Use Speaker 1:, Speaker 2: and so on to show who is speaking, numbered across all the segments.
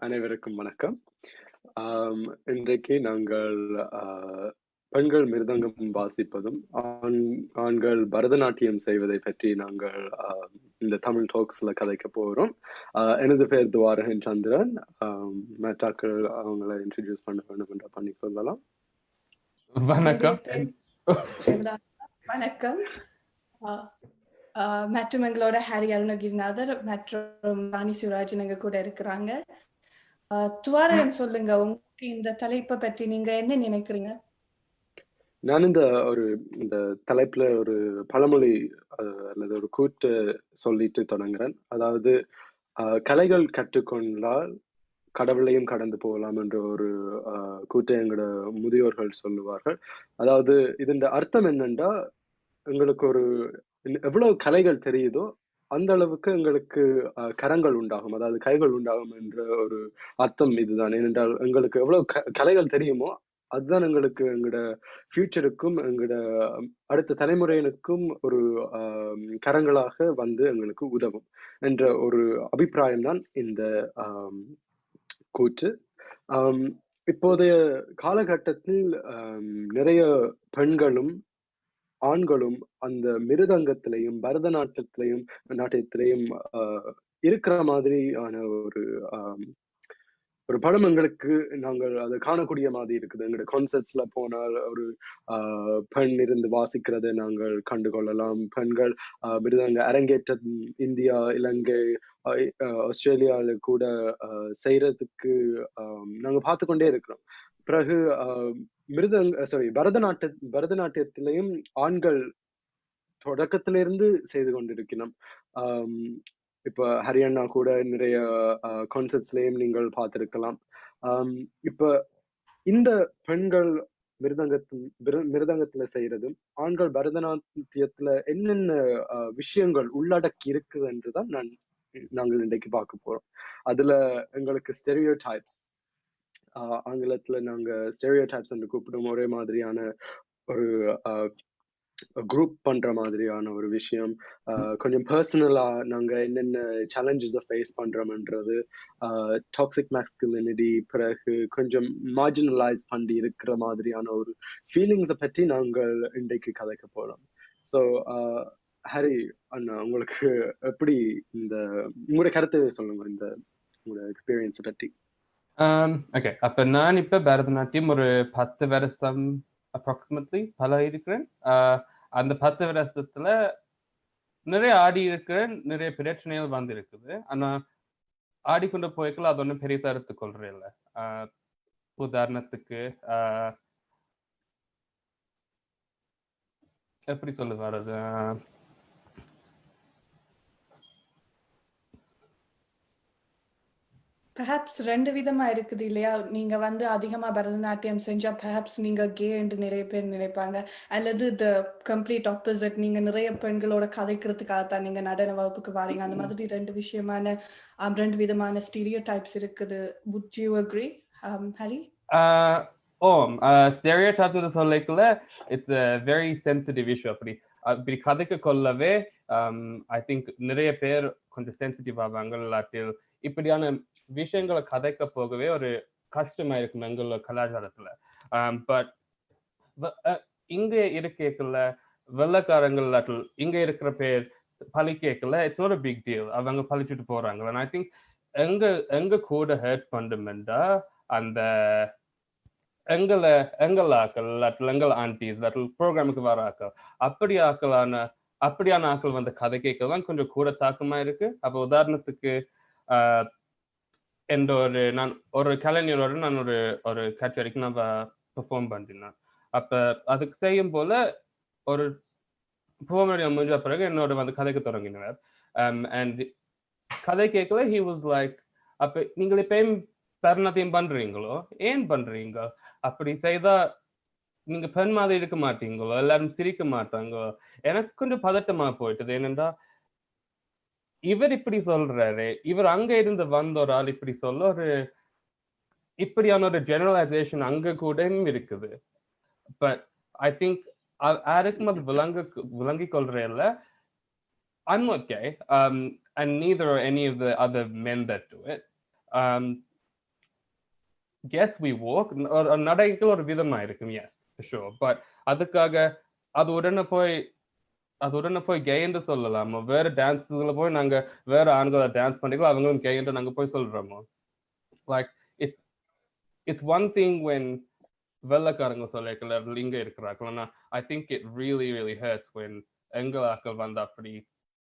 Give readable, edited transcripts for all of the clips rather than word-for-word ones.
Speaker 1: அனைவருக்கும் வணக்கம். இன்றைக்கு நாங்கள் பெண்கள் மிருதங்கம் வாசிப்பதும் ஆண்கள் பரதநாட்டியம் செய்வதை பற்றி நாங்கள் இந்த தமிழ் டாக்ஸ்ல கதைக்க போகிறோம். எனது பேர் துவாரகன் சந்திரன். மேட்டாக்கள் அவங்களை இன்ட்ரடியூஸ் பண்ண வேண்டும் என்று பண்ணி கொள்ளலாம்.
Speaker 2: வணக்கம். வணக்கம். மற்றும் எங்களோட ஹரி அருணகிரிநாதர் மற்றும் ராணி சிவராஜன் எங்க கூட இருக்கிறாங்க. துவாரகன், சொல்லுங்க, உங்களுக்கு இந்த தலைப்பை பற்றி நீங்க என்ன நினைக்கிறீங்க?
Speaker 1: நான் இந்த தலைப்புல ஒரு பழமொழி அல்லது ஒரு கூட்டு சொல்லிட்டு தொடங்குறேன். அதாவது கலைகள் கற்றுக்கொண்டால் கடவுளையும் கடந்து போகலாம் என்ற ஒரு கூட்டை எங்களோட முதியோர்கள் சொல்லுவார்கள். அதாவது இதன் அர்த்தம் என்னன்னா, எங்களுக்கு ஒரு எவ்வளவு கலைகள் தெரியுதோ அந்த அளவுக்கு எங்களுக்கு கரங்கள் உண்டாகும், அதாவது கைகள் உண்டாகும் என்ற ஒரு அர்த்தம் இதுதான். ஏனென்றால் எங்களுக்கு எவ்வளவு கலைகள் தெரியுமோ அதுதான் எங்களுக்கு எங்களோட ஃபியூச்சருக்கும் எங்களோட அடுத்த தலைமுறையினருக்கும் ஒரு கரங்களாக வந்து எங்களுக்கு உதவும் என்ற ஒரு அபிப்பிராயம் தான் இந்த கூற்று. இப்போதைய காலகட்டத்தில் நிறைய பெண்களும் ஆண்களும் அந்த மிருதங்கத்திலையும் பரதநாட்டியத்திலையும் இருக்கிற மாதிரியான ஒரு படம் எங்களுக்கு நாங்கள் அதை காணக்கூடிய மாதிரி இருக்குது. எங்களோட கான்சர்ட்ஸ்ல போனால் ஒரு பெண் இருந்து வாசிக்கிறதை நாங்கள் கண்டுகொள்ளலாம். பெண்கள் மிருதங்க அரங்கேற்றம் இந்தியா, இலங்கை, ஆஸ்திரேலியாவில கூட செய்யறதுக்கு நாங்க பார்த்து கொண்டே இருக்கிறோம். பிறகு பரதநாட்டியத்திலையும் ஆண்கள் தொடக்கத்திலிருந்து செய்து கொண்டிருக்கிறோம். இப்ப ஹரியானா கூட நிறைய கான்சர்ட்ஸ்லயும் நீங்கள் பார்த்திருக்கலாம். இப்ப இந்த பெண்கள் மிருதங்கத்துல செய்யறதும் ஆண்கள் பரதநாட்டியத்துல என்னென்ன விஷயங்கள் உள்ளடக்கி இருக்குது என்றுதான் நாங்கள் இன்றைக்கு பார்க்க போறோம். அதுல எங்களுக்கு ஸ்டெரியோடைப்ஸ், ஆங்கிலத்துல நாங்க ஸ்டெரியோடைப்ஸ் என்று கூப்பிடும் ஒரே மாதிரியான ஒரு குரூப் பண்ற மாதிரியான ஒரு விஷயம், கொஞ்சம் பர்சனலா நாங்க என்னென்ன சேலஞ்சஸை ஃபேஸ் பண்றோம்ன்றது, டாக்ஸிக் மாஸ்குலினிட்டி, பிறகு கொஞ்சம் மார்ஜினலைஸ் பண்ணி இருக்கிற மாதிரியான ஒரு ஃபீலிங்ஸை பற்றி நாங்கள் இன்றைக்கு கதைக்க போறோம். ஸோ ஹரி அண்ணா, உங்களுக்கு எப்படி உங்களுடைய கருத்தை சொல்லுங்க இந்த உங்களோட எக்ஸ்பீரியன்ஸை பற்றி.
Speaker 3: ஓகே, அப்ப நான் இப்ப பரதநாட்டியம் ஒரு 10 வருஷம் அப்ராக்சிமேட்லி இருக்கிறேன். அந்த 10 வருஷத்துல நிறைய ஆடி இருக்கிறேன், நிறைய பிரச்சனைகள் வந்து இருக்குது. ஆனா ஆடிக்கொண்டு போய்க்கல அது ஒன்றும் பெரிய எடுத்துக்கொள்றேன் இல்லை. உதாரணத்துக்கு எப்படி சொல்லுது வர்றது,
Speaker 2: பெர்ஹாப்ஸ் ரெண்டு விதமா இருக்குது இல்லையா? நீங்க வந்து அதிகமா பரதநாட்டியம் செஞ்சா பெர்ஹாப்ஸ் நீங்க கே என்று நிறைய பேர் நினைப்பாங்க, அல்லது த கம்ப்ளீட் ஆப்போசிட், நீங்க நிறைய பெண்களோட கதைக்கிறதுக்காகத்தான் நீங்க நடன வகுப்புக்கு வாரீங்க. அந்த மாதிரி ரெண்டு விதமான ஸ்டீரியோடைப்ஸ் இருக்குது. would you agree, Hari?
Speaker 3: Stereotypes சொல்லிக்கல it's a very sensitive issue. அப்படி கதைக்க கொள்ளவே ஐ திங்க் நிறைய பேர் கொஞ்சம் சென்சிட்டிவ் ஆவாங்க. இல்லாட்டில் இப்படியான விஷயங்களை கதைக்க போகவே ஒரு கஷ்டமா இருக்கும் எங்களோட கலாச்சாரத்துல. பட் இங்க இருக்கல வெள்ளக்காரங்கள் இல்லாட்டில் இங்க இருக்கிற பேர் பழிக்கல, it's not a big deal. அவங்க பழிச்சுட்டு போறாங்க. ஐ திங்க் எங்க கூட ஹர்ட் பண்ணுமெண்டா அந்த எங்கள் ஆக்கள் இல்லாட்டில் எங்கள் ஆண்டிஸ் இல்லாட்டில் ப்ரோக்ராமுக்கு வர ஆக்கள், அப்படியான ஆக்கள் வந்து கதை கேட்கலாம் கொஞ்சம் கூட தாக்கமா இருக்கு. அப்ப உதாரணத்துக்கு நான் ஒரு கலைஞரோட நான் ஒரு கச்சேரிக்கு நான் பெர்ஃபார்ம் பண்ணினேன். அப்ப அதுக்கு செய்யும் போல ஒரு பெர்ஃபார்ம் முடிஞ்ச பிறகு என்னோட வந்து கதைக்கு தொடங்கினார். அண்ட் கதை கேட்கல ஹி வாஸ் லைக், அப்ப நீங்கள் இப்பயும் பரதநாட்டியம் பண்றீங்களோ, ஏன் பண்றீங்க? அப்படி செய்தா நீங்க பெண் மாதிரி இருக்க மாட்டீங்களோ, எல்லாரும் சிரிக்க மாட்டாங்களோ? எனக்கு கொஞ்சம் பதட்டமா போயிட்டது. ஏனென்றா இவர் இப்படி சொல்றாரு, இவர் அங்க இருந்து வந்த ஒரு ஆள் இப்படி சொல்ல இப்படியான ஒரு ஜெனரலைசேஷன் அங்க கூட இருக்குது. பட் ஐ திங்க் யாருக்கும் அது விளங்கிக் கொள்றேன்ல. I'm okay, and neither are any of the other men that do it. yes we walk ஒரு நடைக்கு ஒரு விதமா இருக்கும் yes for sure but அதுக்காக அது உடனே போய் கேன்னு சொல்லலாமோ வேற டான்ஸ்ல போய் நாங்க வேற ஆண்களை டான்ஸ் பண்ணிக்கலாம் அவங்களும் கேன்னு நாங்க போய் சொல்றோமோ like it's one thing when வெள்ளக்காரங்க சொல்லிக்கல இங்க இருக்கிறாங்களா I think it really hurts when எங்களாக்கள் வந்து அப்படி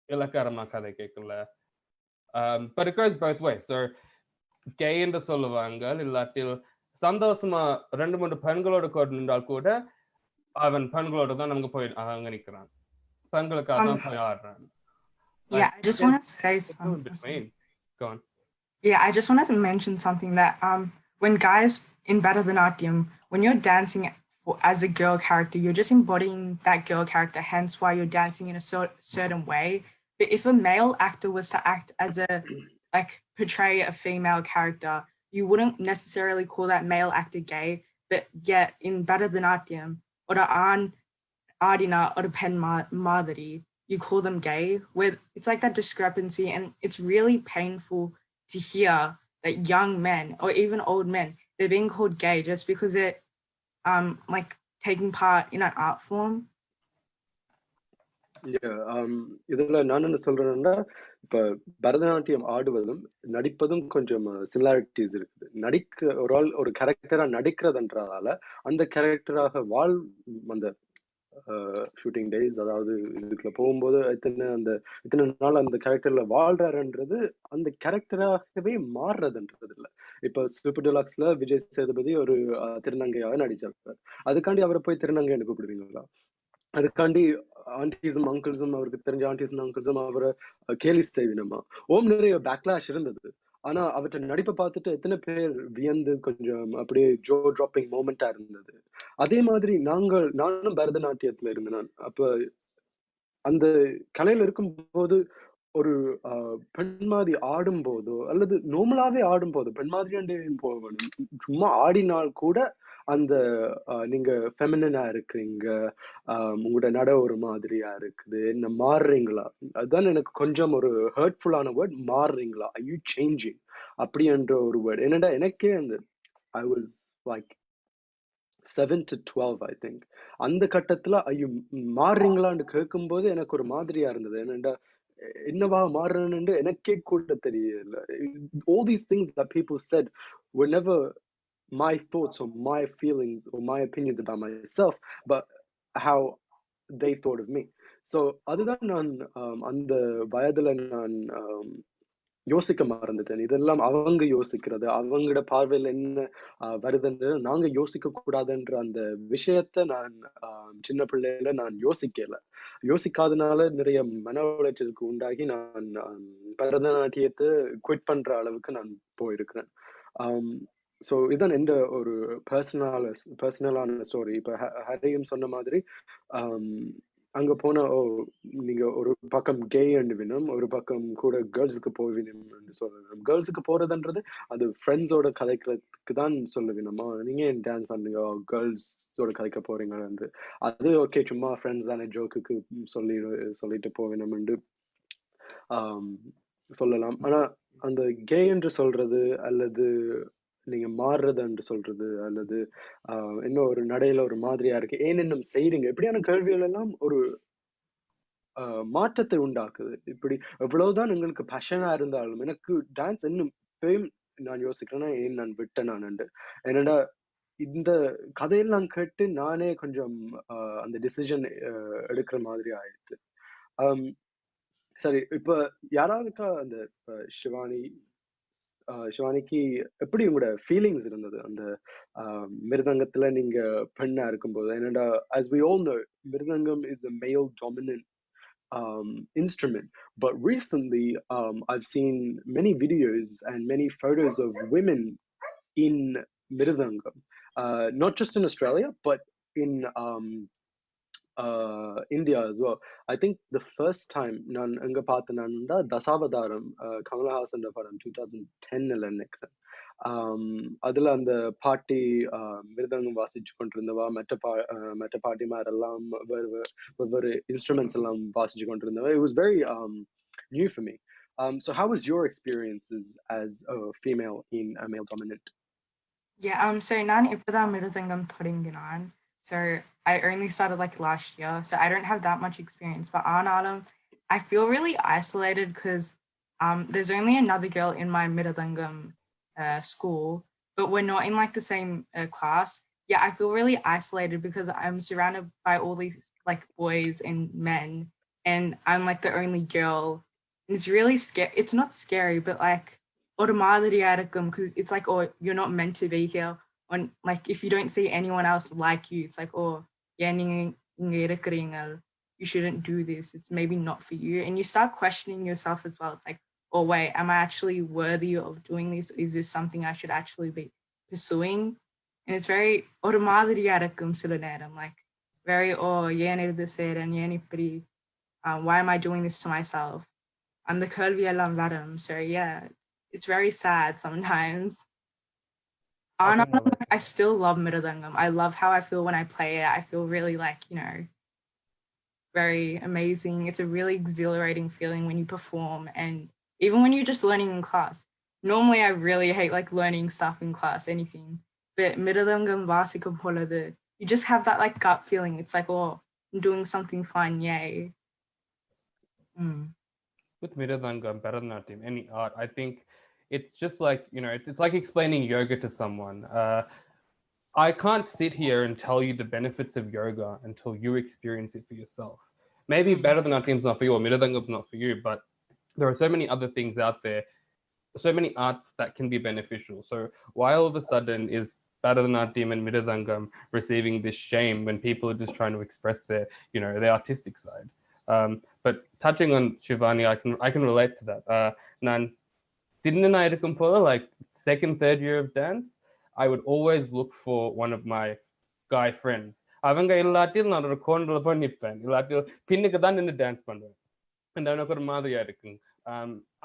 Speaker 3: இலக்காரமா கதை கேட்கல but it goes both ways so gay என்று சொல்லுவாங்க இல்லாட்டி சந்தோஷமா 2-3 பெண்களோட கூட நின்றால் கூட அவன் பெண்களோட தான் நமக்கு போய் அங்க நிக்கிறான் பெண்களுக்காக தான் போய் ஆடுறான்
Speaker 4: yeah I just want to say something.
Speaker 3: Go on.
Speaker 4: Yeah, I just wanted to mention something that when guys in Bharatanatyam, when you're dancing as a girl character, you're just embodying that girl character, hence why you're dancing in a certain way. But if a male actor was to act as portray a female character, you wouldn't necessarily call that male actor gay, but yet in Bharatanatyam, or Adina or Pen Madhuri, you call them gay, where it's like that discrepancy, and it's really painful to hear that young men or even old men, they're being called gay just because they're taking part in an art form.
Speaker 1: இதுல நான் என்ன சொல்றேன்னா இப்ப பரதநாட்டியம் ஆடுவதும் நடிப்பதும் கொஞ்சம் similarities இருக்குது. ஒரு ஆள் ஒரு கேரக்டரா நடிக்கிறதுன்றதால அந்த கேரக்டராக அந்த ஷூட்டிங் டேஸ் அதாவது இதுக்குள்ள போகும்போது இத்தனை நாள் அந்த கேரக்டர்ல வாழ்றாருன்றது அந்த கேரக்டராகவே மாறுறதுன்றது இல்லை. இப்ப சூப்பர் டெலாக்ஸ்ல விஜய் சேதுபதி ஒரு திருநங்கையாக நடிச்சிருப்பார். அதுக்காண்டி அவரை போய் திருநங்கைன்னு கூப்பிடுவீங்களா? அதுக்காண்டி ஆண்டிஸும் அங்கிள்ஸும் அவருக்கு தெரிஞ்ச ஆண்டிஸும் அங்கிள்ஸும் அவரை கேலி செய்வினமா நிறைய பேக்லாஷ் இருந்தது. ஆனா அவற்றை நடிப்பை பார்த்துட்டு எத்தனை பேர் வியந்து கொஞ்சம் அப்படியே ஜோ டிராப்பிங் மோமெண்டா இருந்தது. அதே மாதிரி நானும் பரதநாட்டியத்துல இருந்தேன். அப்ப அந்த கலையில இருக்கும் போது ஒரு பெண் மாதிரி ஆடும் போதோ அல்லது நார்மலாவே ஆடும் போதோ பெண் மாதிரி போகணும் சும்மா ஆடினால் கூட அந்த நீங்க ஃபெமினா இருக்கிறீங்க, உங்களோட நட ஒரு மாதிரியா இருக்குது, என்ன மாறுறீங்களா, அதுதான் எனக்கு கொஞ்சம் ஒரு ஹர்ட்ஃபுல்லான வேர்ட். மாறுறீங்களா, ஐ யூ சேஞ்சிங் அப்படின்ற ஒரு வேர்ட். என்னடா எனக்கே அந்த I was like 7 to 12 I think அந்த கட்டத்துல ஐயோ மாறுறீங்களான்னு கேட்கும்போது எனக்கு ஒரு மாதிரியா இருந்தது. என்னடா என்னவா மாறுறேன்னு எனக்கே கூட தெரியல. all these things that people said were never my thoughts or my feelings or my opinions about myself, but how they thought of me. So அதுதான் நான் அந்த வயதுல நான் யோசிக்க மறந்துட்டேன். இதெல்லாம் அவங்க யோசிக்கிறது, அவங்களோட பார்வையில என்ன வருதுன்னு நாங்க யோசிக்க கூடாதுன்ற அந்த விஷயத்த நான் சின்ன பிள்ளையில நான் யோசிக்காதனால நிறைய மன உளைச்சலுக்கு உண்டாகி நான் பரதநாட்டியத்தை குவிட் பண்ற அளவுக்கு நான் போயிருக்கிறேன். ஸோ இதுதான் எந்த ஒரு பர்சனலான ஸ்டோரி. இப்போ ஹரியும் சொன்ன மாதிரி அங்க போனா நீங்க ஒரு பக்கம் கே வினும், ஒரு பக்கம் கூட கேர்ள்ஸுக்கு போவினும் சொல்லணும். கேர்ள்ஸுக்கு போறதுன்றது அது ஃப்ரெண்ட்ஸோட கதைக்கிறதுக்கு தான் சொல்லுவினோமா, நீங்க ஏன் டான்ஸ் பண்ணுங்க கேர்ள்ஸோட கதைக்க போறீங்க, அது ஓகே சும்மா ஃப்ரெண்ட்ஸ் தானே ஜோக்குக்கு சொல்லிட்டு போவினோம் என்று சொல்லலாம். ஆனா அந்த கே என்று சொல்றது அல்லது நீங்க மாறுறது என்று சொல்றது அல்லது இன்னும் ஒரு நடையில ஒரு மாதிரியா இருக்கு ஏன் இன்னும் செய்றீங்க, இப்படியான கேள்விகள் எல்லாம் ஒரு மாற்றத்தை உண்டாக்குது. இப்படி எவ்வளவுதான் உங்களுக்கு பேஷனா இருந்தாலும் எனக்கு டான்ஸ் இன்னும் இப்பயும் நான் யோசிக்கிறேன்னா ஏன் நான் விட்டேன் நான். என்னடா இந்த கதையெல்லாம் கேட்டு நானே கொஞ்சம் அந்த டிசிஷன் எடுக்கிற மாதிரி ஆயிடுச்சு. சரி, இப்ப யாராவதுக்கா அந்த சிவானிக்கு எப்படி உங்களோட ஃபீலிங்ஸ் இருந்தது அந்த மிருதங்கத்துல நீங்க பெண்ணா இருக்கும்போது? என்னடா as we all know mridangam is a male dominant instrument, but recently I've seen many videos and many photos of women in Mridangam, not just in Australia but in India as well. I think the first time நான் எங்க பார்த்தேன்னா தசாவதாரம் கமலஹாசன் படம் 2010ல நினைக்கிறேன். அதுல அந்த பாட்டி மிருதங்கம் வாசிச்சு கொண்டிருந்தவா, மற்ற பாட்டிமாரெல்லாம் வெவ்வேறு இன்ஸ்ட்ருமெண்ட்ஸ் எல்லாம் வாசிச்சு கொண்டிருந்தவா. It was very new for me. So how was your experiences as a female in a male dominant?
Speaker 4: Yeah, so நான் இப்பதான் மிருதங்கம் தொடங்கினான். So I only started like last year, so I don't have that much experience. But ஆனாலும், I feel really isolated because there's only another girl in my Mridangam school, but we're not in like the same class. Yeah, I feel really isolated because I'm surrounded by all these like boys and men, and I'm like the only girl. And it's really scary. It's not scary, but like automatically it's like, oh, you're not meant to be here. On like if you don't see anyone else like you, it's like, oh, yeah, you shouldn't do this. It's maybe not for you. And you start questioning yourself as well. It's like, oh wait, am I actually worthy of doing this? Is this something I should actually be pursuing? And it's very automatically I'm like very, oh yeah, why am I doing this to myself? I'm the Bharatham. So yeah, it's very sad sometimes. I still love Mridangam. I love how I feel when I play it. I feel really like, very amazing. It's a really exhilarating feeling when you perform, and even when you're just learning in class. Normally I really hate like learning stuff in class, anything. But Mridangam Vasikam you just have that like gut feeling. It's like, oh, I'm doing something fun, yay.
Speaker 3: With Mridangam, Bharatanatyam, any art, I think it's just like, it's like explaining yoga to someone. I can't sit here and tell you the benefits of yoga until you experience it for yourself. Maybe Bharatanatyam's not for you or Mridangam's not for you, but there are so many other things out there, so many arts that can be beneficial. So why all of a sudden is Bharatanatyam and Mridangam receiving this shame when people are just trying to express their, their artistic side? But touching on Shivani, I can relate to that. Nan didn't I like second, third year of dance, I would always look for one of my guy friends. அவங்க இல்லாட்டில் நான் ஒரு கோண்டில் போய் நிற்பேன், இல்லாட்டில் பின்னுக்கு தான் நின்று dance பண்ணுவேன். And எனக்கு ஒரு மாதிரியா இருக்குங்க.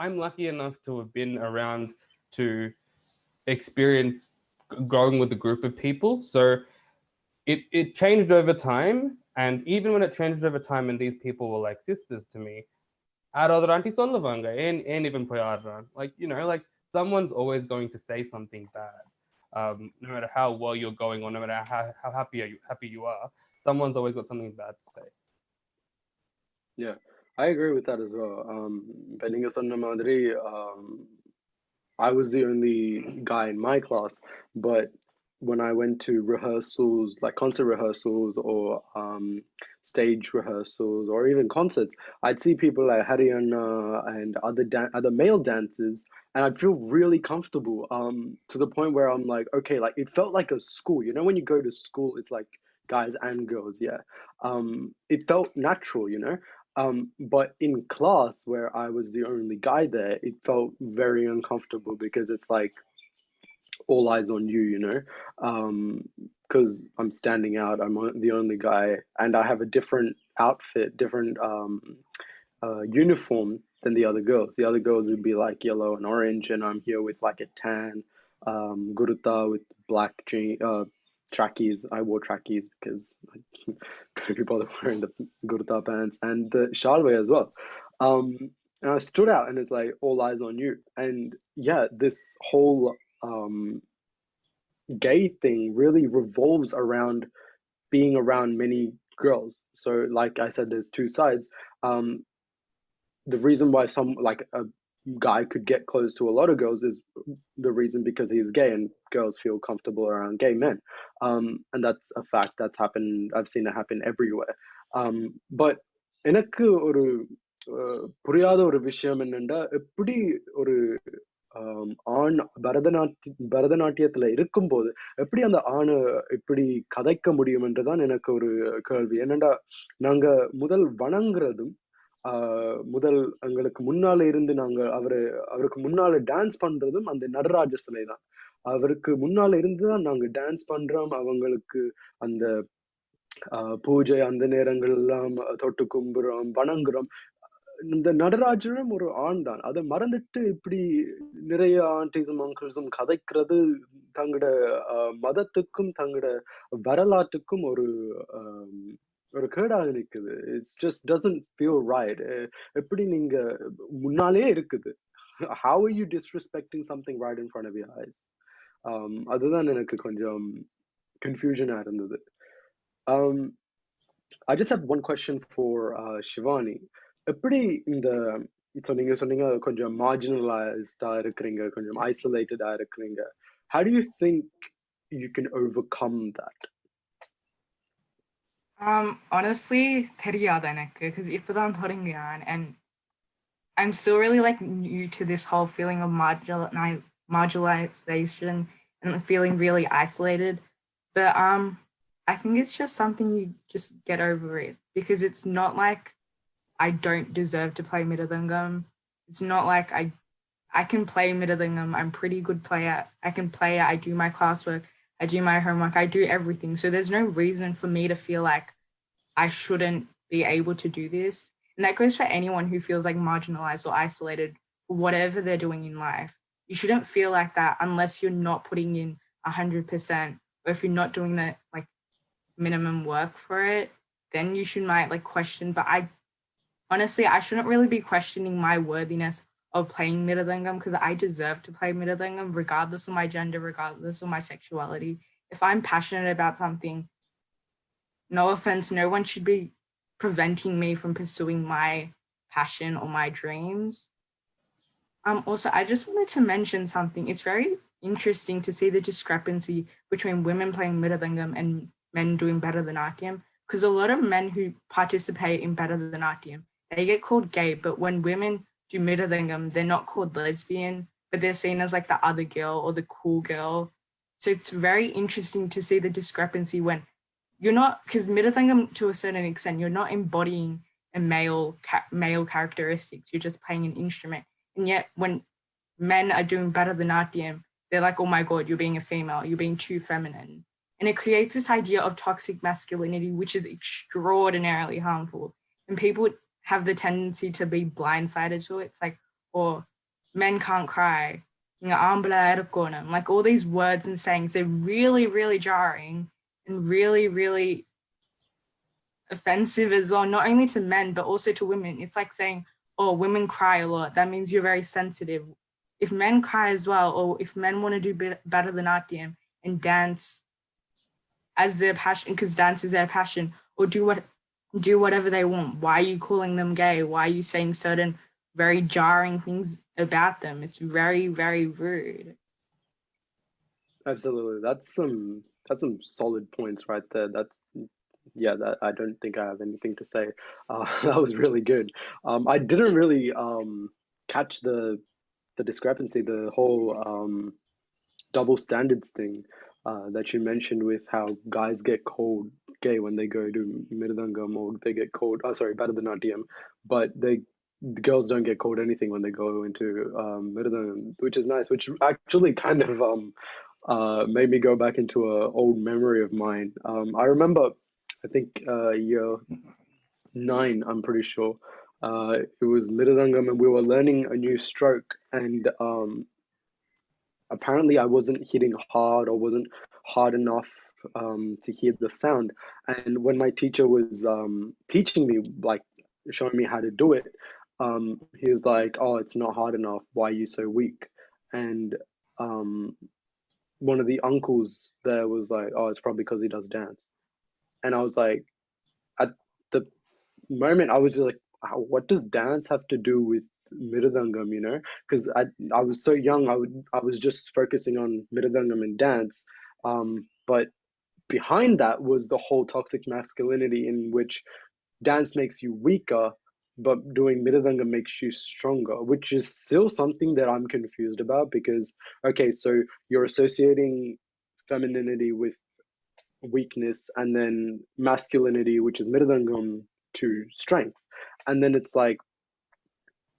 Speaker 3: I'm lucky enough to have been around to experience growing with a group of people. So it changed over time. And even when it changed over time and these people were like sisters to me, auntie sollavanga and even போய் ஆடுறான். Like someone's always going to say something bad. No matter how well you're going or no matter how happy you are, someone's always got something bad to say.
Speaker 1: Yeah, I agree with that as well. Beninga sonna madri, I was the only guy in my class, but when I went to rehearsals, like concert rehearsals or stage rehearsals or even concerts, I'd see people like Haryana and other male dancers, and I'd feel really comfortable. To the point where I'm like, okay, like it felt like a school. You know, when you go to school, it's like guys and girls. Yeah, it felt natural. But in class, where I was the only guy there, it felt very uncomfortable because it's like all eyes on you, because I'm standing out. I'm the only guy, and I have a different outfit, different uniform than the other girls. The other girls would be like yellow and orange, and I'm here with like a tan guruta with black trackies. I wore trackies because I couldn't be bothered wearing the guruta pants and the shalwe as well. And I stood out, and it's like all eyes on you. And yeah, this whole gay thing really revolves around being around many girls. So like I said, there's two sides. The reason why some like a guy could get close to a lot of girls is the reason because he's gay, and girls feel comfortable around gay men. And that's a fact that's happened. I've seen it happen everywhere. But எனக்கு ஒரு புரியாத ஒரு விஷயம் என்னன்னா, எப்படி ஒரு ஆண் பரதநாட்டியத்துல இருக்கும்போது எப்படி அந்த ஆணை இப்படி கதைக்க முடியும் என்றுதான் எனக்கு ஒரு கேள்வி. என்னண்டா, நாங்க முதல் வணங்குறதும் முதல் எங்களுக்கு முன்னால இருந்து நாங்க அவருக்கு முன்னால டான்ஸ் பண்றதும் அந்த நடராஜ சிலை தான். அவருக்கு முன்னால இருந்துதான் நாங்க டான்ஸ் பண்றோம். அவங்களுக்கு அந்த பூஜை அந்த நேரங்கள் எல்லாம் தொட்டு கும்புறோம், வணங்குறோம். இந்த நடராஜனும் ஒரு ஆண் தான். அதை மறந்துட்டு இப்படி நிறைய ஆண்டிஸும் அங்கிள்ஸும் கதைக்கிறது தங்களோட மதத்துக்கும் தங்களோட வரலாற்றுக்கும் ஒரு கேடாக நிக்குது. It's just doesn't feel right. எப்படி நீங்க முன்னாலே இருக்குது, how are you disrespecting something right in front of your eyes? அதுதான் எனக்கு கொஞ்சம் கன்ஃபியூஷனா இருந்தது. I just have one question for Shivani. எப்படி இந்த நீங்க சொன்னீங்க கொஞ்சம் marginalized-ஆ இருக்கிறீங்க, கொஞ்சம் isolated-ஆ இருக்கிறீங்க. How do you think you can overcome that?
Speaker 4: Honestly, தெரியாது எனக்கு, because இப்பதான் தொடங்கினான், and I'm still really like new to this whole feeling of marginalization and feeling really isolated. But I think it's just something you just get over it, because it's not like I don't deserve to play Mridangam. It's not like I can play Mridangam. I'm pretty good player. I can play it. I do my classwork. I do my homework. I do everything. So there's no reason for me to feel like I shouldn't be able to do this. And that goes for anyone who feels like marginalized or isolated for whatever they're doing in life. You shouldn't feel like that unless you're not putting in 100%, or if you're not doing the like minimum work for it, then you should might like question. But honestly, I shouldn't really be questioning my worthiness of playing Mridangam, because I deserve to play Mridangam regardless of my gender, regardless of my sexuality. If I'm passionate about something, no offense, no one should be preventing me from pursuing my passion or my dreams. Also, I just wanted to mention something. It's very interesting to see the discrepancy between women playing Mridangam and men doing Bharatanatyam, because a lot of men who participate in Bharatanatyam, they get called gay, but when women do Mridangam, they're not called lesbian, but they're seen as like the other girl or the cool girl. So it's very interesting to see the discrepancy when you're not, because Mridangam to a certain extent, you're not embodying a male characteristics. You're just playing an instrument. And yet when men are doing Bharatanatyam, they're like, oh my God, you're being a female, you're being too feminine. And it creates this idea of toxic masculinity, which is extraordinarily harmful. And people have the tendency to be blindsided to it. It's like, oh, men can't cry. Like all these words and sayings, they're really, really jarring and really, really offensive as well, not only to men, but also to women. It's like saying, oh, women cry a lot. That means you're very sensitive. If men cry as well, or if men want to do Bharatanatyam and dance as their passion, because dance is their passion, or do whatever they want, why are you calling them gay? Why are you saying certain very jarring things about them? It's very, very rude.
Speaker 1: Absolutely. That's some solid points right there. That I don't think I have anything to say. That was really good. I didn't really catch the discrepancy, the whole double standards thing that you mentioned, with how guys get called gay when they go to Mridangam, or they get called, Bharatanatyam, but the girls don't get called anything when they go into Mridangam, which is nice, which actually kind of made me go back into an old memory of mine. I remember, I think year 9, I'm pretty sure. It was Mridangam, and we were learning a new stroke, and apparently I wasn't hitting hard, or wasn't hard enough to hear the sound. And when my teacher was teaching me, like showing me how to do it, he was like, "Oh, it's not hard enough. Why are you so weak?" And one of the uncles there was like, "Oh, it's probably because he does dance." And I was like, at the moment, I was just like, what does dance have to do with Mridangam, you know? Because I was so young, I was just focusing on Mridangam and dance. But behind that was the whole toxic masculinity, in which dance makes you weaker, but doing Mridangam makes you stronger, which is still something that I'm confused about. Because, okay, so you're associating femininity with weakness, and then masculinity, which is Mridangam, to strength. And then it's like,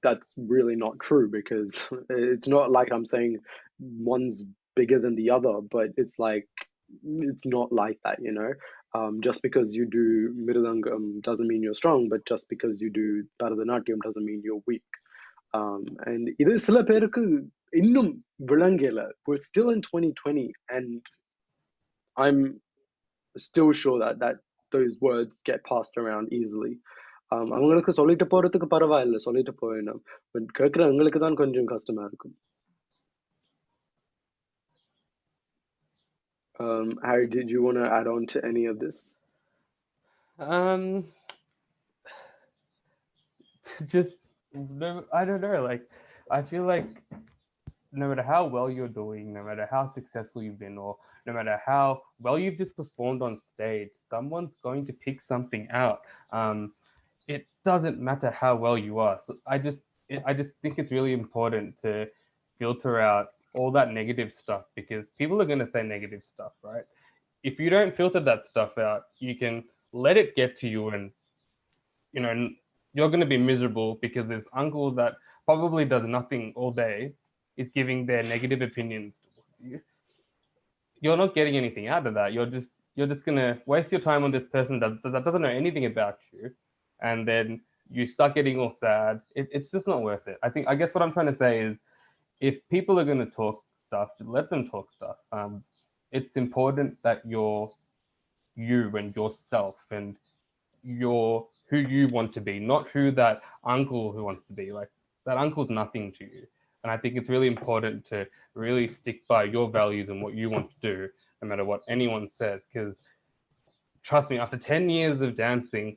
Speaker 1: that's really not true, because it's not like I'm saying one's bigger than the other, but it's like, it's not like that, you know? Just because you do Mridangam doesn't mean you're strong, but just because you do Bharatanatyam doesn't mean you're weak. And இது சில பேருக்கு இன்னும் விளங்கல. We're still in 2020, and I'm still sure that those words get passed around easily. அவங்களுக்கு சொல்லிட்டு போறதுக்கு பரவாயில்ல, சொல்லிட்டு போயிடணும். பட் கேட்குறவங்களுக்கு தான் கொஞ்சம் கஷ்டமா இருக்கும். Harry, did you want to add on to any of this?
Speaker 3: Just I don't know. Like I feel like no matter how well you're doing, no matter how successful you've been, or no matter how well you've just performed on stage, someone's going to pick something out. It doesn't matter how well you are. So I just think it's really important to filter out all that negative stuff, because people are going to say negative stuff, right? If you don't filter that stuff out, you can let it get to you, and you know you're going to be miserable because this uncle that probably does nothing all day is giving their negative opinions towards you. You're not getting anything out of that. You're just going to waste your time on this person that doesn't know anything about you, and then you start getting all sad. It's just not worth it. I guess what I'm trying to say is, if people are going to talk stuff, let them talk stuff. It's important that you're you and yourself, and you're who you want to be, not who that uncle who wants to be. Like that uncle's nothing to you. And I think it's really important to really stick by your values and what you want to do, no matter what anyone says. Because trust me, after 10 years of dancing,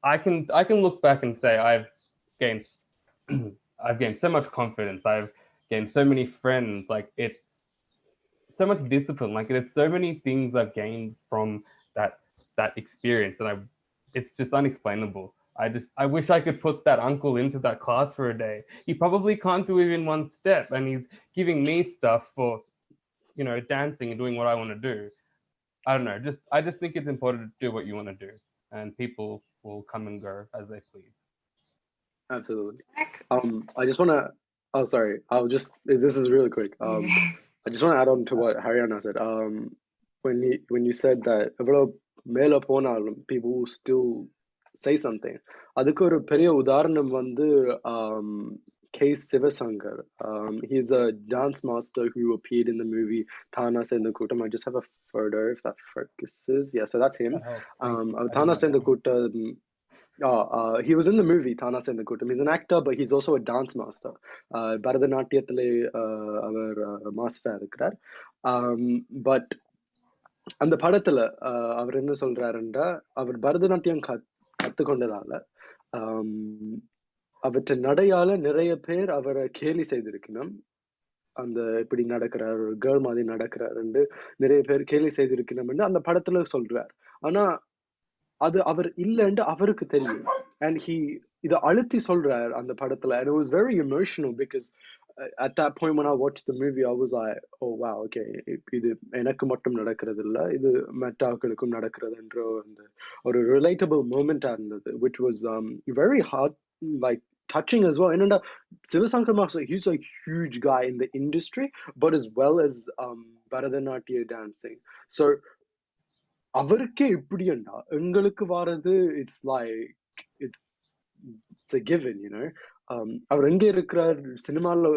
Speaker 3: I can look back and say I've gained I've gained so much confidence. I've gained so many friends. Like it's so much discipline. Like there's so many things I've gained from that experience, and it's just unexplainable. I wish I could put that uncle into that class for a day. He probably can't do even one step, and he's giving me stuff for, you know, dancing and doing what I want to do. I don't know. I just think it's important to do what you want to do, and people will come and go as they please.
Speaker 1: Absolutely. I just want to. Oh, sorry. This is really quick. I just want to add on to what Haryana said. When you said that மேல போனாலும் people will still say something. அதுக்கு ஒரு பெரிய உதாரணம் வந்து K. Sivasankar. He's a dance master who appeared in the movie Thana Sendha Kootam. I just have a photo if that focuses. Yeah, so that's him. Thana Sendha Kootam. He was in the movie Thana Sendha Kootam. He's an actor, but he's also a dance master. Bharatanatyam அவர் மாஸ்டரா இருக்கிறார். But அந்த படத்துல அவர் என்ன சொல்றாருன்னா, அவர் பரதநாட்டியம் கத்துக்கொண்டதால அவற்றை நடையால நிறைய பேர் அவரை கேலி செய்திருக்கணும். அந்த இப்படி நடக்கிறார், ஒரு கேர்ள் மாதிரி நடக்கிறாருன்னு நிறைய பேர் கேலி செய்திருக்கணும்னு அந்த படத்துல சொல்றார். ஆனா அது அவர் இல்லைன்னு அவருக்கு தெரியும். And இதை அழுத்தி சொல்றார் அந்த படத்துல. And it was very emotional because at that point when I watched the movie, I was like, oh wow, okay, இது எனக்கு மட்டும் நடக்கிறது இல்லை, இது மற்றவர்களுக்கும் நடக்கிறதுன்ற ஒரு relatable moment இருந்தது, which was very hard, like touching as well. And Sivasankar Master, he's a huge guy in the industry, but as well as Bharatanatyam dancing. So அவருக்கே இப்படின்னா எங்களுக்கு வாரது it's like it's a given, you know. அவர் எங்க இருக்கிறார், சினிமால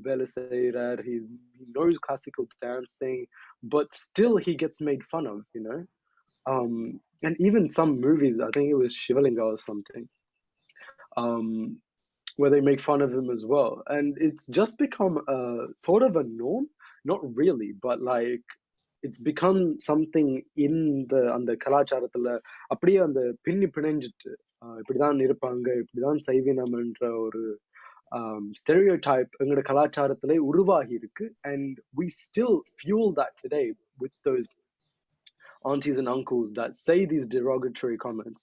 Speaker 1: வேலை செய்யறார், he knows classical dancing, but still he gets made fun of, you know. And even some movies, I think it was Shivalinga or something, where they make fun of him as well. And it's just become sort of a norm, not really, but like it's become something in அந்த கலாச்சாரத்துல அப்படியே அந்த பின்னி பிணைஞ்சிட்டு இப்படிதான் இருப்பாங்க, இப்படிதான் செய்வினம்ன்ற ஒரு stereotype எங்களோட கலாச்சாரத்திலே உருவாகி இருக்கு. And we still fuel that today with those aunties and uncles that say these derogatory comments.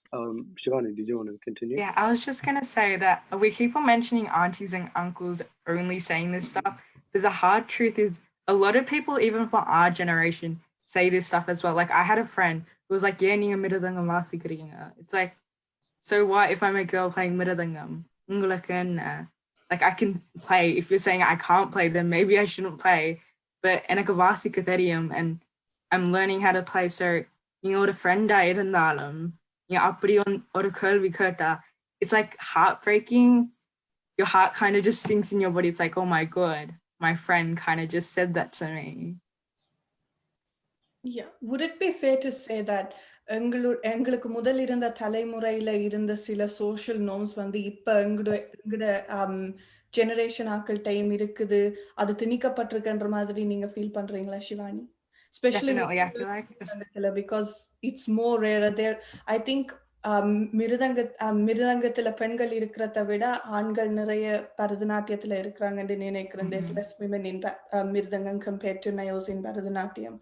Speaker 1: Shivani, did you want to continue?
Speaker 4: Yeah, I was just gonna say that we keep on mentioning aunties and uncles only saying this stuff, but the hard truth is a lot of people, even from our generation, say this stuff as well. Like I had a friend who was like, yeah, நீங்க மிருதங்கம் வாசிக்கிறீங்க. It's like, so what if I'm a girl playing மிருதங்கம்? உங்களுக்கு என்ன? Like I can play. If you're saying I can't play, then maybe I shouldn't play. But எனக்கு வாசிக்க தெரியும், and I'm learning how to play. So நீங்க ஒரு ஃப்ரெண்டா இருந்தாலும் அப்படி ஒரு கேள்வி கேட்டா, it's like heartbreaking. Your heart kind of just sinks in your body. It's like, oh my god, my friend kind of just said that to me.
Speaker 2: Yeah, would it be fair to say that எங்களுக்கு முதல் இருந்த தலைமுறையில இருந்த சில social norms வந்து இப்ப எங்களோட generation ஆக்கள் டைம் இருக்குது, அது திணிக்கப்பட்டிருக்குன்ற மாதிரி நீங்க ஃபீல் பண்றீங்களா Shivani? especially
Speaker 4: Definitely, I feel like
Speaker 2: because it's more rare there. I think மிருதங்கத்துல பெண்கள் இருக்கிறத விட ஆண்கள் நிறைய பரதநாட்டியத்துல இருக்கிறாங்கன்னு நினைக்கிறேன். There's less women in mridangam compared to males in Bharatanatyam.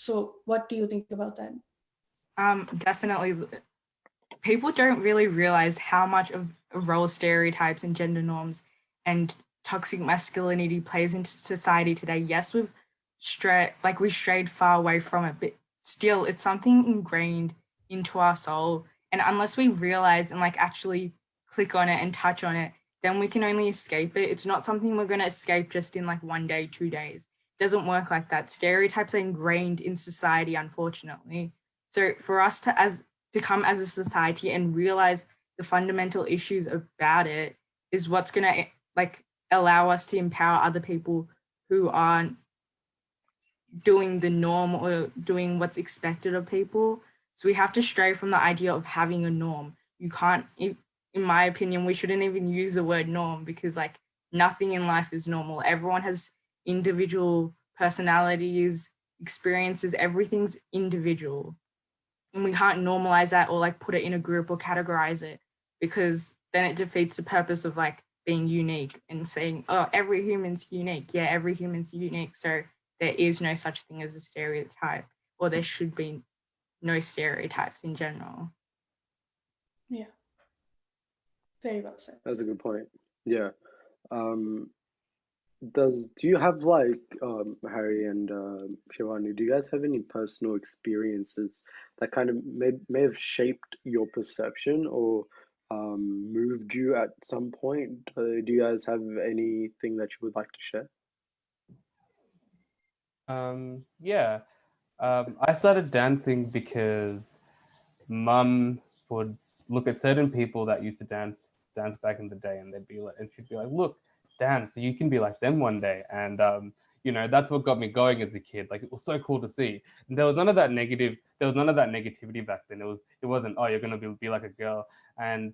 Speaker 2: So what do you think about that?
Speaker 4: Definitely. People don't really realize how much of role stereotypes and gender norms and toxic masculinity plays into society today. Yes, we strayed far away from it, but still it's something ingrained into our soul. And unless we realize and actually click on it and touch on it, then we can only escape it. It's not something we're going to escape just in 1 day, 2 days. It doesn't work like that. Stereotypes are ingrained in society, unfortunately. So for us to come as a society and realize the fundamental issues about it is what's going to allow us to empower other people who aren't doing the norm or doing what's expected of people. So we have to stray from the idea of having a norm. You can't, in my opinion, we shouldn't even use the word norm because nothing in life is normal. Everyone has individual personalities, experiences, everything's individual. And we can't normalize that or put it in a group or categorize it because then it defeats the purpose of being unique and saying, oh, every human's unique. Yeah, every human's unique. So there is no such thing as a stereotype, or there should be no stereotypes in general.
Speaker 2: Yeah. Very well said.
Speaker 1: That's a good point. Yeah. Do you have Harry and Shivani, do you guys have any personal experiences that kind of may have shaped your perception or moved you at some point? Do you guys have anything that you would like to share?
Speaker 3: Yeah. I started dancing because Mum would look at certain people that used to dance back in the day, and she'd be like, "Look, dance, you can be like them one day." And that's what got me going as a kid. It was so cool to see. And there was none of that negativity back then. It wasn't, oh, you're gonna be like a girl. And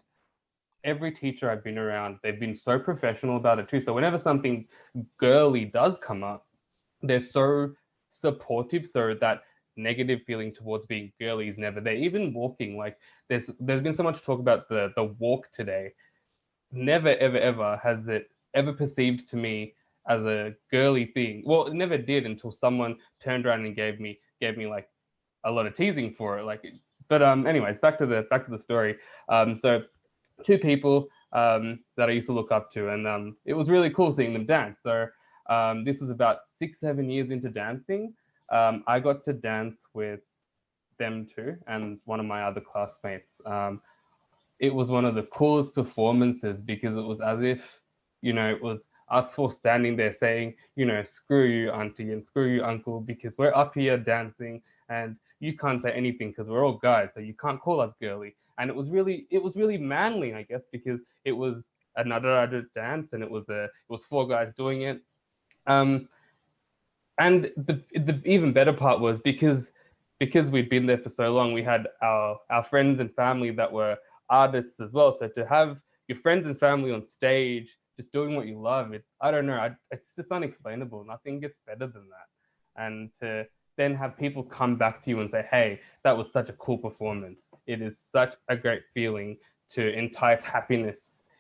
Speaker 3: every teacher I've been around, they've been so professional about it too. So whenever something girly does come up, they're so supportive, so that negative feeling towards being girly is never there. Even walking, there's been so much talk about the walk today. Never ever has it ever perceived to me as a girly thing. Well, it never did until someone turned around and gave me a lot of teasing for it. But anyways, back to the story. So 2 people that I used to look up to, and it was really cool seeing them dance. So this was about 6-7 years into dancing. I got to dance with them too, and one of my other classmates. It was one of the coolest performances because it was as if, it was us 4 standing there saying, screw you, auntie, and screw you, uncle, because we're up here dancing and you can't say anything because we're all guys, so you can't call us girly. And it was really manly, I guess, because it was another dance, and it was 4 guys doing it. And the even better part was because we'd been there for so long, we had our friends and family that were artists as well. So to have your friends and family on stage just doing what you love, I don't know, it's just unexplainable. Nothing gets better than that. And to then have people come back to you and say, hey, that was such a cool performance. It is such a great feeling to entice happiness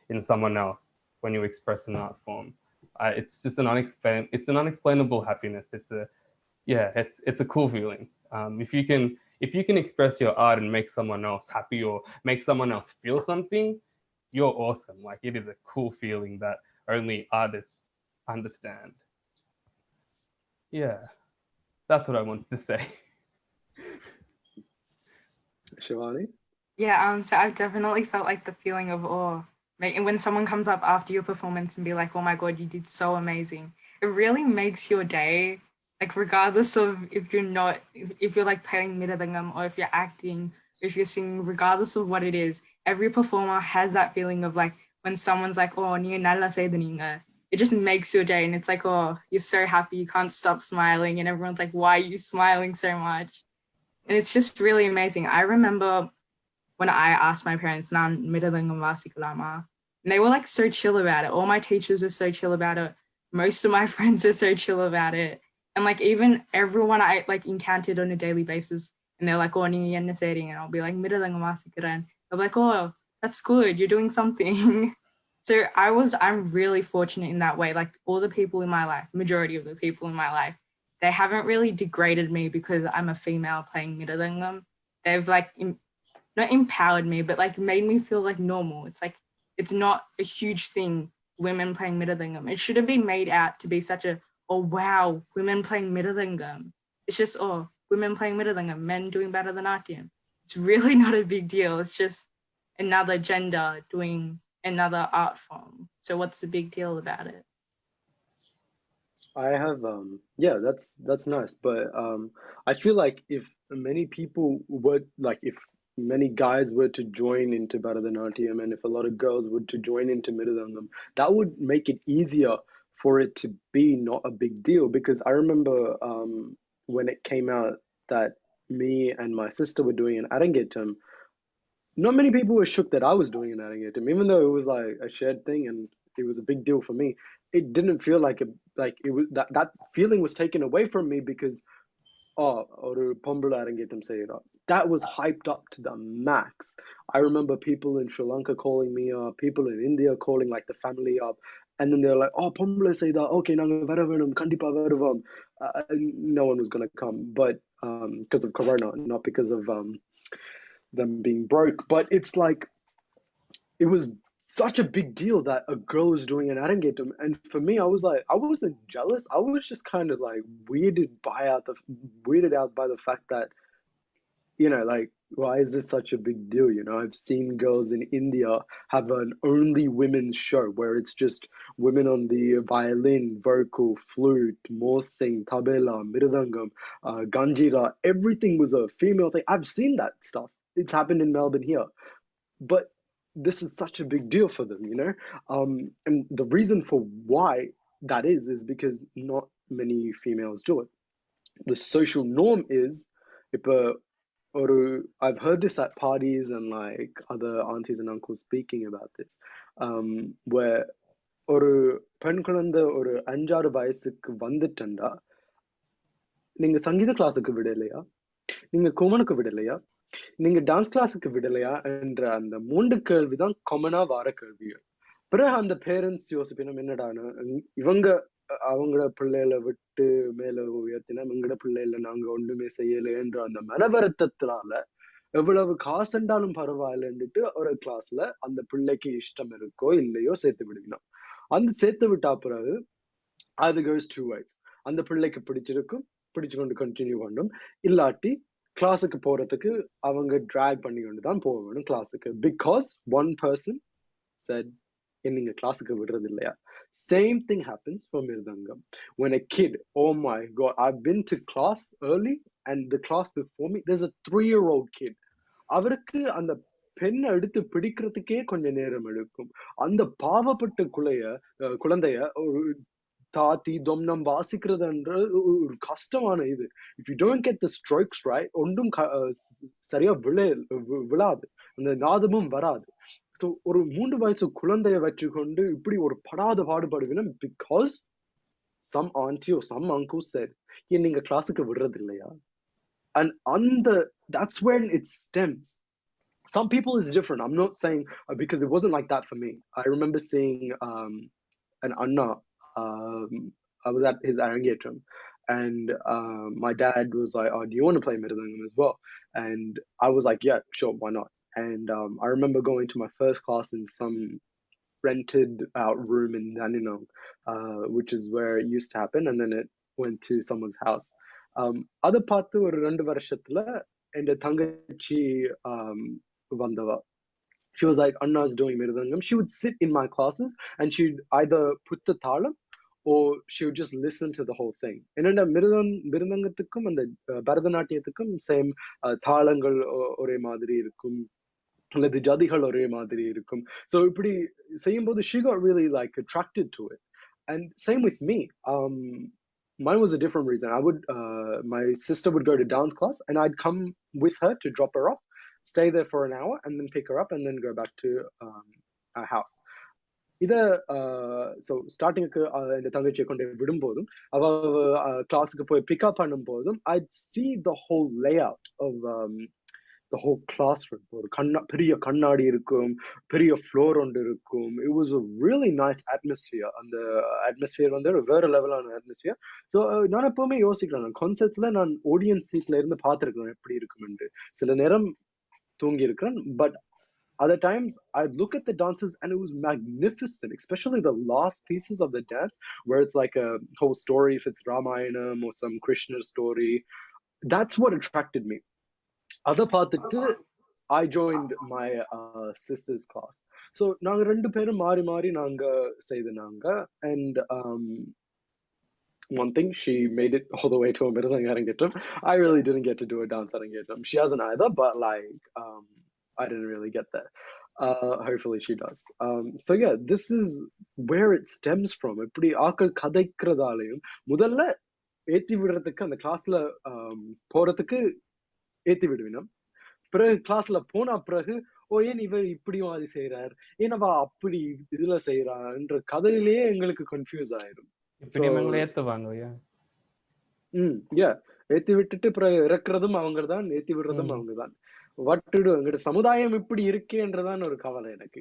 Speaker 3: in someone else when you express an art form. It's just an unexplainable happiness. It's a cool feeling. If you can express your art and make someone else happy or make someone else feel something, you're awesome. It is a cool feeling that only artists understand. Yeah, that's what I wanted to say.
Speaker 1: Shivani?
Speaker 4: Yeah, so I've definitely felt the feeling of awe. When someone comes up after your performance and be like, oh my God, you did so amazing. It really makes your day, regardless of if you're playing Mridangam or if you're acting, if you're singing, regardless of what it is, every performer has that feeling of when someone's like, oh, niya nalla seidinga. It just makes your day, and it's oh, you're so happy, you can't stop smiling, and everyone's like, why are you smiling so much? And it's just really amazing. I remember when I asked my parents, Nan Mridangam Vasikalama, and they were so chill about it. All my teachers were so chill about it. Most of my friends are so chill about it. And like even everyone I like encountered on a daily basis, and they're like, oh, and I'll be like, Mridangam. They're like, oh, that's good, you're doing something. So I'm really fortunate in that way. Like all the people in my life, majority of the people in my life, they haven't really degraded me because I'm a female playing Mridangam. They've like not empowered me, but like made me feel like normal. It's like, it's not a huge thing, women playing Mridangam. It shouldn't be made out to be such a, oh wow, women playing Mridangam. It's just, oh, women playing Mridangam, men doing Bharatanatyam. It's really not a big deal. It's just another gender doing another art form. So what's the big deal about it?
Speaker 1: I have yeah, that's nice, but I feel like if many people would like if many guys were to join into Bharatanatyam and if a lot of girls were to join into Mridangam, that would make it easier for it to be not a big deal because I remember when it came out that me and my sister were doing an Arangetam, not many people were shook that I was doing an Arangetam, even though it was like a shared thing and it was a big deal for me. It didn't feel like it was that feeling was taken away from me because ஒரு பொம்பளை அரங்கேற்றம் செய்யறோம். That was hyped up to the max. I remember people in Sri Lanka calling me up, people in India calling like the family up, and then they're like, oh, பொம்பளை செய்தா, okay, நாங்க வர வேணும், கண்டிப்பா வருவோம். No one was gonna come, but because of Corona, not because of them being broke. But it's like, it was such a big deal that a girl was doing an Arangetam. And for me, I was like, I wasn't jealous. I was just kind of like weirded out by the fact that, you know, like, why is this such a big deal? You know, I've seen girls in India have an only women's show where it's just women on the violin, vocal, flute, morsing, tabela, mirdangam, ganjira. Everything was a female thing. I've seen that stuff. It's happened in Melbourne here. But this is such a big deal for them, you know? And the reason for why that is because not many females do it. The social norm is, I've heard this at parties and like other aunties and uncles speaking about this, where ஒரு பெண் குழந்தை ஒரு 5-6 வயசுக்கு வந்துட்டா நீங்க சங்கீத கிளாஸுக்கு விடலையா, நீங்க குமனுக்கு விடலையா, நீங்க டான்ஸ் கிளாஸுக்கு விடலையா என்ற அந்த 3 கேள்விதான் காமனா வர கேள்விகள். பிறகு அந்த பேரண்ட்ஸ் யோசிப்பினும் என்னடான்னு இவங்க அவங்களோட பிள்ளைகளை விட்டு மேல உயர்த்தினா எங்களோட பிள்ளைகளை நாங்க ஒண்ணுமே செய்யலை என்ற அந்த மனவருத்தத்தினால எவ்வளவு காசுண்டாலும் பரவாயில்லன்னுட்டு ஒரு கிளாஸ்ல அந்த பிள்ளைக்கு இஷ்டம் இருக்கோ இல்லையோ சேர்த்து விடுவினோம். அந்த சேர்த்து விட்டா பிறகு அது கோஸ் 2 ways. அந்த பிள்ளைக்கு பிடிச்சிருக்கும், பிடிச்சு கொண்டு கண்டினியூ பண்ணும், இல்லாட்டி கிளாஸுக்கு போறதுக்கு அவங்க டிராக் பண்ணி கொண்டு தான் போக வேணும் கிளாஸுக்கு. பிகாஸ் ஒன் பர்சன் செட் நீங்க கிளாஸுக்கு விடுறது இல்லையா. Same thing happens for Mridangam. When a kid, oh my god, I've been to class early and the class before me, there's a 3-year-old kid. அவருக்கு அந்த பெண்ணை எடுத்து பிடிக்கிறதுக்கே கொஞ்சம் நேரம் எடுக்கும். அந்த பாவப்பட்ட குழந்தைய ஒரு தாத்தி தொம்னம் வாசிக்கிறதுன்ற ஒரு கஷ்டமான இது. If you don't get the strokes right ஒன்றும் சரியா விழாது, அந்த நாதமும் வராது. ஸோ ஒரு 3 வயசு குழந்தைய வச்சுக்கொண்டு இப்படி ஒரு படாத பாடுபடுவினும் because some aunty or some uncle said, ஏன் நீங்க கிளாஸுக்கு விடுறது இல்லையா? And that's when it stems. Some people is different. I'm not saying because it wasn't like that for me. I remember seeing an Anna. I was at his Arangetam, and my dad was like, "Oh, do you want to play Mridangam as well?" And I was like, "Yeah, sure, why not?" And I remember going to my first class in some rented out room in Dandenong, which is where it used to happen, and then it went to someone's house. Other பார்த்து ஒரு 2 வருஷத்துல என் தங்கச்சி வந்தவா. She was like, Anna's doing Mridangam. She would sit in my classes and she'd either put the thalam or she would just listen to the whole thing. And Mridangathukkum and the Bharatanatyathukum same thalangal ஒரே மாதிரி இருக்கும், அல்லது ஜதிகள் ஒரே மாதிரி இருக்கும். So இப்படி செய்யும்போது she got really like attracted to it. And same with me. Mine was a different reason. My sister would go to dance class and I'd come with her to drop her off, stay there for an hour and then pick her up and then go back to our house. இத so ஸ்டார்டிங்க்கு இந்த தங்கச்சியை கொண்டு விடும்போதும் அவ கிளாஸுக்கு போய் pickup பண்ணும் போதும் ஐ see the whole layout of the whole classroom. ஒரு பெரிய கண்ணாடி இருக்கும், பெரிய ஃப்ளோர் ஒன்று இருக்கும். It was a really nice atmosphere. அந்த அட்மாஸ்பியர் வந்து வேற லெவலான அட்மாஸ்பியர். ஸோ நான் எப்பவுமே யோசிக்கிறேன், கான்செப்ட்ல நான் ஆடியன்ஸ் சீட்ல இருந்து பார்த்துருக்கேன் எப்படி இருக்கும்னு. சில நேரம் தூங்கி இருக்கிறேன், but other times I'd look at the dances and it was magnificent, especially the last pieces of the dance where it's like a whole story, if it's Ramayanam or some Krishna story. That's what attracted me. Other part I joined my sister's class. So நாங்க ரெண்டு பேரும் மாறி மாறி நாங்க செய்தனாங்க. And one thing, she made it all the way to a Mridangam Arangetram. I really didn't get to do a dance Arangetram. She hasn't either, but like I didn't really get that. Hopefully she does. So yeah, this is where it stems from. இப்படி ஆக்கள் கதைக்கிறதாலையும் முதல்ல ஏத்தி விடுறதுக்கு அந்த கிளாஸ்ல போறதுக்கு ஏத்தி விடுவினோம். பிறகு கிளாஸ்ல போன பிறகு ஏன் இவர் இப்படியும் அது செய்யறார், ஏன்னவா அப்படி இதுல செய்யறான்ற கதையிலேயே எங்களுக்கு கன்ஃபியூஸ் ஆயிடும். ஏத்தி விட்டுட்டு பிறகு இறக்குறதும் அவங்கதான், ஏத்தி விடுறதும் அவங்கதான். What to do? எங்கட சமுதாயம் இப்படி இருக்கேன்றதான் ஒரு கவலை எனக்கு.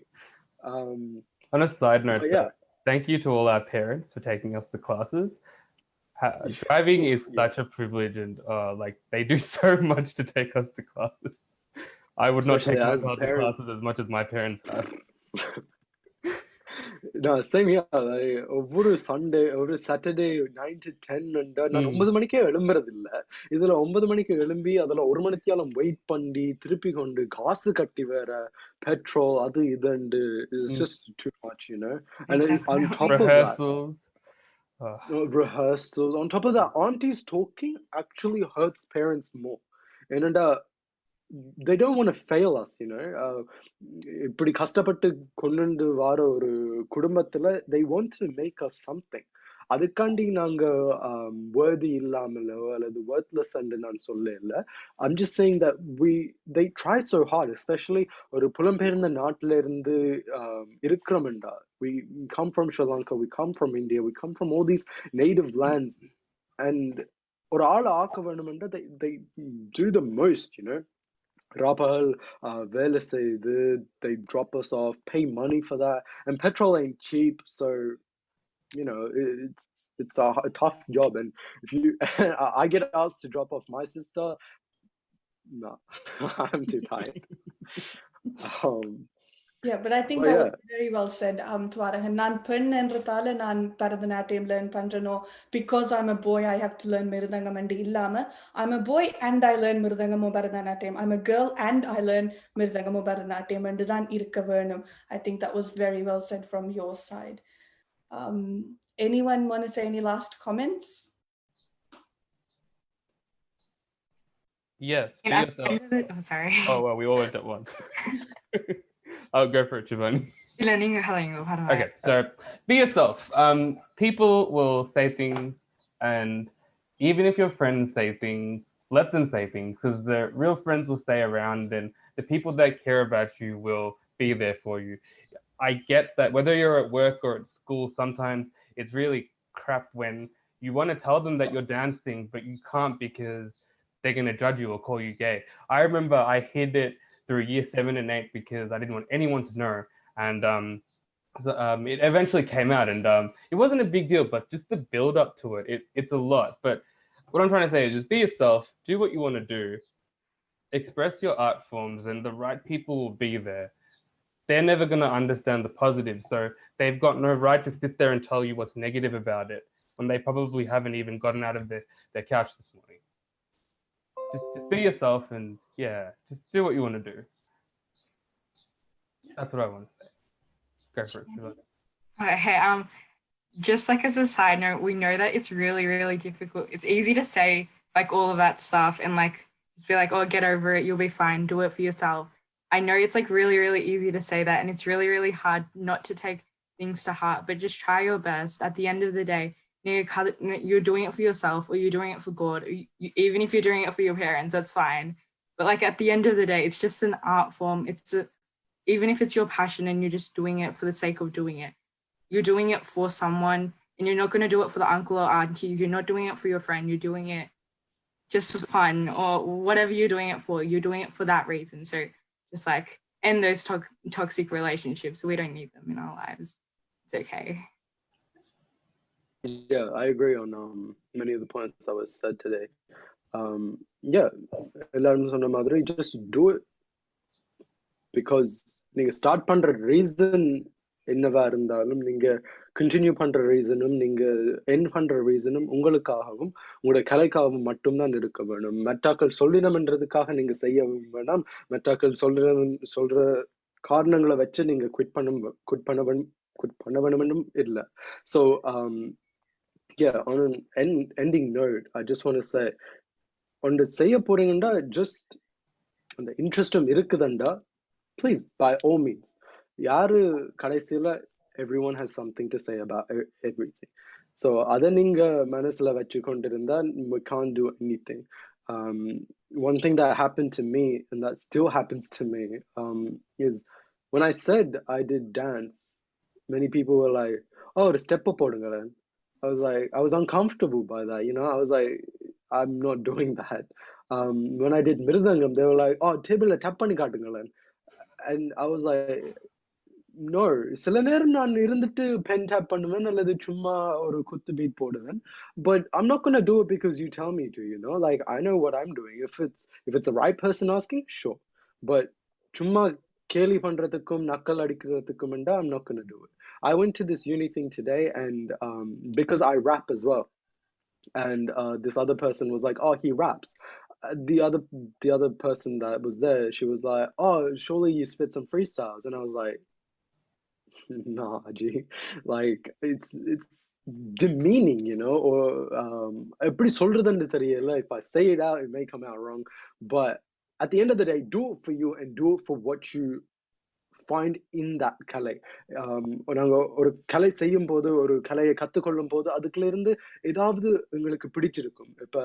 Speaker 3: On a side note, yeah. Thank you to all our parents for taking us to classes. Driving is such a privilege, and like they do so much to take us to classes. I would not take myself to classes as much as my parents have.
Speaker 1: No, same here. ஒவ்வொரு Sunday ஒரு Saturday 9 to 10 நான் 9 மணிக்கே எழும்புறது இல்ல. இதுல 9 மணிக்கு எழும்பி அதுல 1 மணித்தியாலம் வெயிட் பண்ணி திருப்பி கொண்டு காசு கட்டி வேற பெட்ரோல் அது இதுண்டு it's just too much, you know. And then on top of that, rehearsals. On top of that, aunties talking actually hurts parents more. And they don't want to fail us, you know. இப்படி கஷ்டப்பட்டு கொண்டு வர ஒரு குடும்பத்துல they want to make us something. அதுக்காண்டி நாங்க worthy இல்லாமலோ அல்லது worthless என்று நான் சொல்ல இல்ல. I'm just saying that they try so hard, especially ஒரு புலம்பெயர்ந்த நாட்டில இருந்து இருக்கிறோம்டா. We come from Sri Lanka, we come from India, we come from all these native lands, and ஒரு ஆள் ஆக்க வேணும்னா they do the most, you know. Rapal, வேலை செய்து, they drop us off, pay money for that, and petrol ain't cheap, so you know it's a tough job. And if you I get asked to drop off my sister, no. I'm too tired.
Speaker 2: Yeah, but I think that was very well said, Twarahan. Nan pen என்றதால நான் Bharatanatyam learn பண்றனோ, because I'm a boy I have to learn Mridangam and illama. I'm a boy and I learn Mridangam or Bharatanatyam. I'm a girl and I learn Mridangam or Bharatanatyam and dan irka vernum. I think that was very well said from your side. Anyone want to say any last comments?
Speaker 3: Yes.
Speaker 4: Oh, sorry.
Speaker 3: Oh well, we all went at once. I'll go for it, Giovanni. Okay, so be yourself. People will say things, and even if your friends say things, let them say things, because the real friends will stay around, and the people that care about you will be there for you. I get that whether you're at work or at school, sometimes it's really crap when you want to tell them that you're dancing, but you can't because they're going to judge you or call you gay. I remember I hid it through year 7 and 8 because I didn't want anyone to know. And it eventually came out, and it wasn't a big deal, but just the build up to it's a lot. But what I'm trying to say is just be yourself, do what you want to do, express your art forms, and the right people will be there. They're never going to understand the positive, so they've got no right to sit there and tell you what's negative about it when they probably haven't even gotten out of their couch this morning. Just be yourself, and yeah, just do what you want to do. That's what I want to say. Go for it.
Speaker 4: Hey, just like as a side note, we know that it's really, really difficult. It's easy to say like all of that stuff and like just be like, oh, get over it, you'll be fine, do it for yourself. I know it's like really, really easy to say that, and it's really, really hard not to take things to heart, but just try your best. At the end of the day, you're doing it for yourself, or you're doing it for God, or even if you're doing it for your parents, that's fine. But like at the end of the day, it's just an art form. Even if it's your passion and you're just doing it for the sake of doing it, you're doing it for someone, and you're not going to do it for the uncle or auntie. You're not doing it for your friend. You're doing it just for fun, or whatever you're doing it for. You're doing it for that reason. So just like end those toxic relationships. We don't need them in our lives. It's okay.
Speaker 1: Yeah, I agree on many of the points that was said today. Yeah, எல்லாரும் சொன்ன மாதிரி just do it because நீங்க start பண்ற reason என்னவா இருந்தாலும், நீங்க continue பண்ற ரீசனும், நீங்க என் பண்ற ரீசனும் உங்களுக்காகவும் உங்களுடைய கலைக்காகவும் மட்டும்தான் இருக்க வேணும். மெட்டாக்கள் சொல்லினம்ன்றதுக்காக நீங்க செய்ய வேண்டாம். மெட்டாக்கள் சொல்ற காரணங்களை வச்சு நீங்க குவிட் பண்ண வேணும் இல்லை. So yeah, on an ending note, I just want to say, ஒன்று செய்ய போறீங்கன்னா ஜஸ்ட் அந்த இன்ட்ரெஸ்டும் இருக்குதுண்டா, please by all means. யாரு கடைசியில everyone has something to say about everything. So அதை நீங்க மனசுல வச்சு கொண்டிருந்தா we can't do anything. One thing that happened to me, and that still happens to me, is when I said I did dance, many people were like, oh, ஒரு step போடுங்களேன். I was uncomfortable by that, you know. I was like, I'm not doing that. When I did Mridangam, they were like, oh, table tap panni kaatungalen. And I was like, no, சில நேரம் நான் இருந்துட்டு pen tap பண்ணுவேன் அல்லது சும்மா ஒரு குத்து beat போடுவேன், but I'm not going to do it because you tell me to, you know. Like, I know what I'm doing. If it's a right person asking, sure, but சும்மா கேலி பண்றதுக்கும் நக்கல் அடிக்கிறதுக்கும் I'm not going to do it. I went to this uni thing today, and because I rap as well, and this other person was like, oh, he raps. The other person that was there, she was like, oh, surely you spit some freestyles. And I was like, nah, G. Like, it's demeaning, you know. Or எப்படி சொல்றதுன்னு தெரியல. If I say it out, it may come out wrong, but at the end of the day, do it for you and do it for what you find in that கலை. நாங்க ஒரு கலை செய்யும் போது, ஒரு கலையை கத்துக்கொள்ளும் போது, அதுக்குள்ள இருந்து ஏதாவது உங்களுக்கு பிடிச்சிருக்கும். இப்ப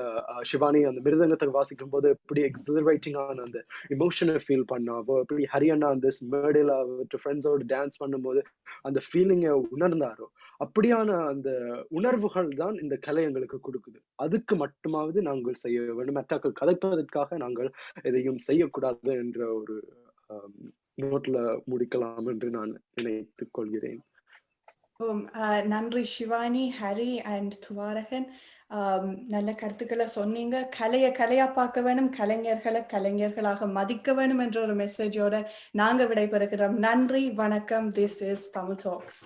Speaker 1: சிவானி அந்த மிருதங்கத்தை வாசிக்கும் போது எப்படி எக்ஸிலரேட்டிங்கான அந்த இமோஷனை ஃபீல் பண்ணாவோ, எப்படி ஹரியண்ணா அந்த மேடையில ஃப்ரெண்ட்ஸோட டான்ஸ் பண்ணும்போது அந்த ஃபீலிங்கை உணர்ந்தாரோ, அப்படியான அந்த உணர்வுகள் தான் இந்த கலை எங்களுக்கு கொடுக்குது. அதுக்கு மட்டுமாவது நாங்கள் செய்ய வேண்டும். மற்றாக்கள் கதைப்பதற்காக நாங்கள் எதையும் செய்யக்கூடாது என்ற ஒரு நோட்ல முடிக்கலாம் என்று நான் நினைத்துக் கொள்கிறேன்.
Speaker 2: நன்றி சிவானி, ஹரி அண்ட் துவாரகன். நல்ல கருத்துக்களை சொன்னீங்க. கலையை கலையா பார்க்க வேணும், கலைஞர்களை கலைஞர்களாக மதிக்க வேணும் என்ற ஒரு மெசேஜோட நாங்க விடைபெறுகிறோம். நன்றி, வணக்கம். This is Tamil tax.